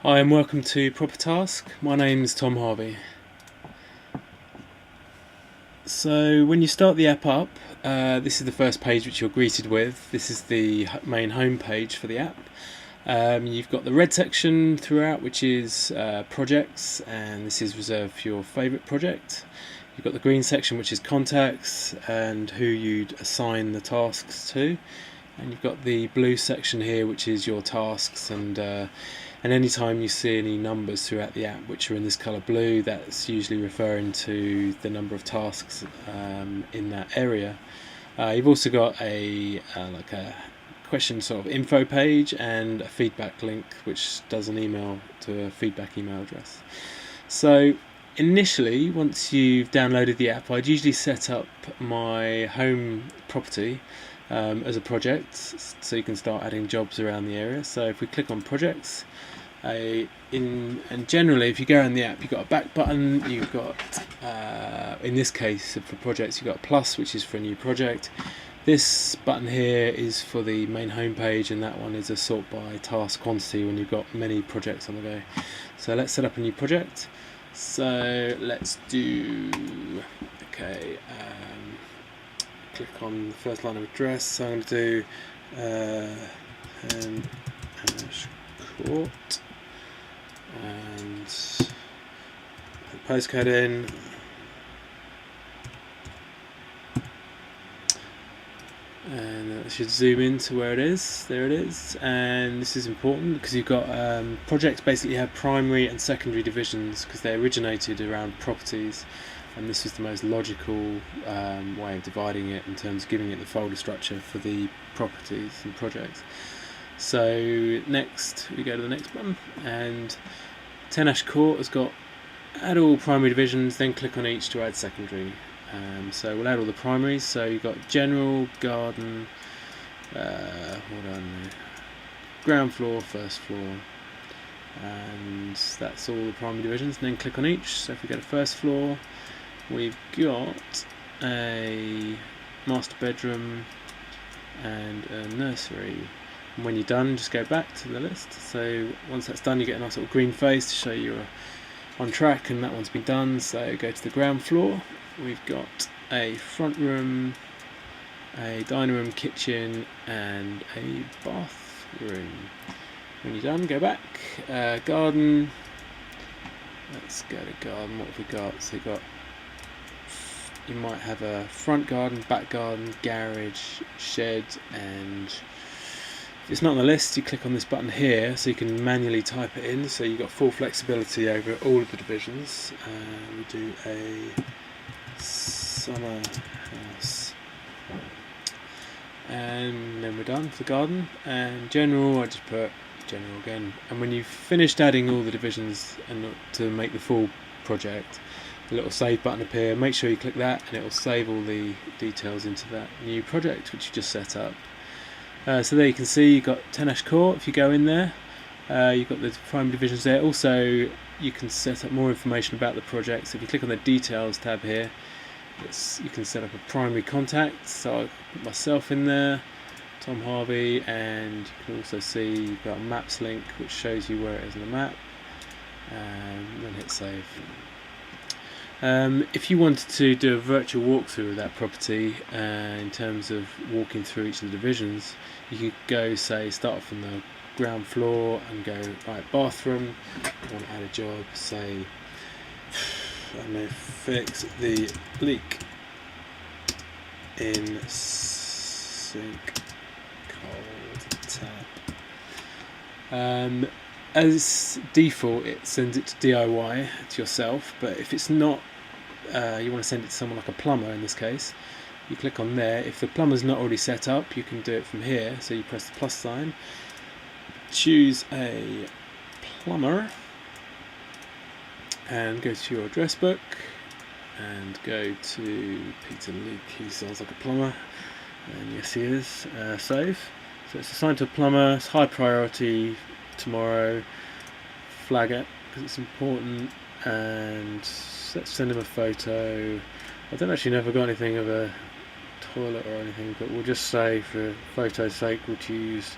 Hi and welcome to ProperTask. My name is Tom Harvey. So when you start the app up, this is the first page which you're greeted with. This is the main home page for the app. You've got the red section throughout, which is projects, and this is reserved for your favourite project. You've got the green section, which is contacts and who you'd assign the tasks to. And you've got the blue section here, which is your tasks, and anytime you see any numbers throughout the app which are in this colour blue, that's usually referring to the number of tasks in that area. You've also got a question sort of info page and a feedback link which does an email to a feedback email address. So initially, once you've downloaded the app, I'd usually set up my home property as a project, so you can start adding jobs around the area. So if we click on projects, and generally if you go around the app, you've got a back button, you've got in this case for projects, you've got a plus, which is for a new project. This button here is for the main home page, and that one is a sort by task quantity when you've got many projects on the go. So let's set up a new project. So let's do click on the first line of address. So I'm going to do Ash Court and put the postcode in. And I should zoom in to where it is. There it is. And this is important because you've got projects basically have primary and secondary divisions because they originated around properties, and this is the most logical way of dividing it in terms of giving it the folder structure for the properties and projects. So next we go to the next button, and 10 Ash Court has got add all primary divisions, then click on each to add secondary. So we'll add all the primaries. So you've got general, garden, ground floor, first floor, and that's all the primary divisions. And then click on each. So if we go to first floor, we've got a master bedroom and a nursery. And when you're done, just go back to the list. So once that's done, you get a nice little green face to show you're on track, and that one's been done. So go to the ground floor. We've got a front room, a dining room, kitchen, and a bathroom. When you're done, go back. Garden. Let's go to garden. What have we got? So you might have a front garden, back garden, garage, shed, and if it's not on the list, you click on this button here so you can manually type it in. So you've got full flexibility over all of the divisions. We do a summer house, and then we're done for the garden. And general, I just put general again. And when you've finished adding all the divisions and to make the full project, a little save button appear. Make sure you click that, and it will save all the details into that new project which you just set up. So there you can see you've got 10 Ash Court. If you go in there, you've got the primary divisions there. Also, you can set up more information about the project. So if you click on the details tab here, you can set up a primary contact. So I put myself in there, Tom Harvey, and you can also see you've got a maps link which shows you where it is on the map, and then hit save. If you wanted to do a virtual walkthrough of that property in terms of walking through each of the divisions, you could go, say, start from the ground floor and go, right, bathroom, I want to add a job, say, I don't know, fix the leak in sink cold tap. As default, it sends it to DIY, to yourself, but if it's not, you want to send it to someone like a plumber in this case, you click on there. If the plumber's not already set up, you can do it from here. So you press the plus sign, choose a plumber, and go to your address book and go to Peter Luke. He sounds like a plumber, and yes he is. Save. So it's assigned to a plumber, it's high priority, tomorrow. Flag it because it's important, and let's send him a photo. I don't actually know if I've got anything of a toilet or anything, but we'll just say for photo's sake we'll choose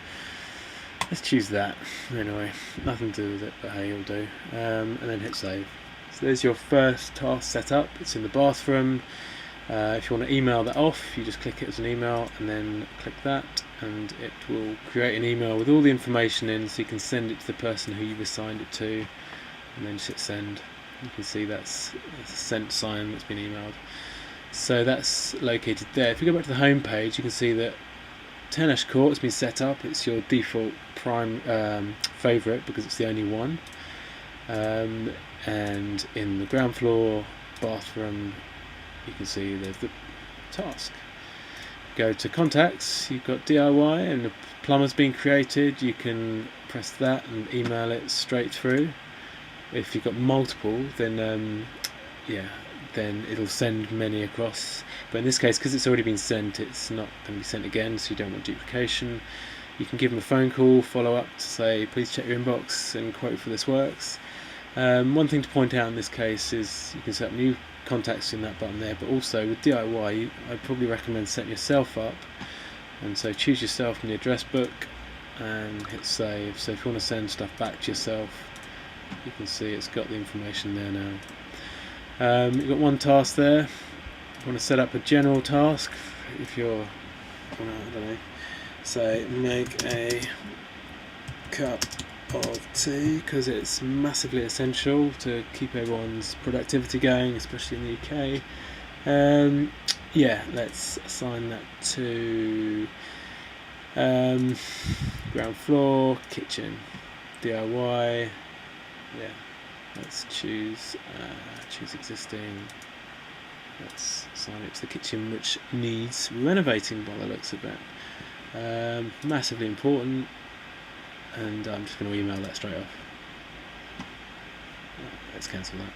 Let's choose that anyway, nothing to do with it, but hey, you'll do. And then hit save. So there's your first task set up. It's in the bathroom. If you want to email that off, you just click it as an email and then click that, and it will create an email with all the information in, so you can send it to the person who you've assigned it to, and then just hit send. You can see that's a sent sign that's been emailed. So that's located there. If you go back to the home page, you can see that 10 Ash Court has been set up. It's your default prime favourite because it's the only one. And in the ground floor bathroom, you can see there's the task. Go to contacts, you've got DIY and the plumber's been created. You can press that and email it straight through. If you've got multiple, then then it'll send many across. But in this case, because it's already been sent, it's not going to be sent again, so you don't want duplication. You can give them a phone call, follow up to say, please check your inbox and quote for this works. One thing to point out in this case is you can set up new contacts in that button there, but also with DIY, I'd probably recommend setting yourself up. And so choose yourself in the address book and hit save. So if you want to send stuff back to yourself, you can see it's got the information there now. You've got one task there. You want to set up a general task if you're, I don't know, say make a cup of tea, because it's massively essential to keep everyone's productivity going, especially in the UK. Yeah, let's assign that to ground floor, kitchen, DIY. Yeah, let's choose existing. Let's assign it to the kitchen, which needs renovating by the looks of it. Massively important, and I'm just going to email that straight off. Let's cancel that.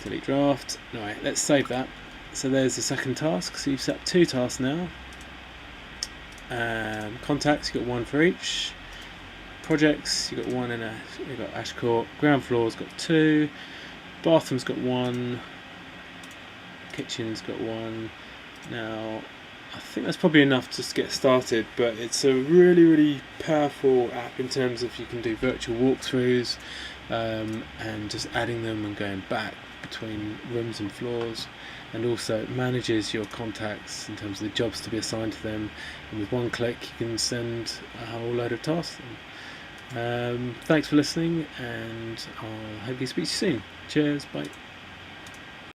Delete draft. Alright, let's save that. So there's the second task. So you've set up 2 tasks now. Contacts, you've got 1 for each. Projects, you've got 1 in you've got Ash Court. Ground floor's got 2. Bathroom's got 1. Kitchen's got 1. Now, I think that's probably enough just to get started, but it's a really, really powerful app in terms of you can do virtual walkthroughs and just adding them and going back between rooms and floors, and also it manages your contacts in terms of the jobs to be assigned to them, and with one click you can send a whole load of tasks. Thanks for listening, and I'll hopefully speak to you soon. Cheers, bye.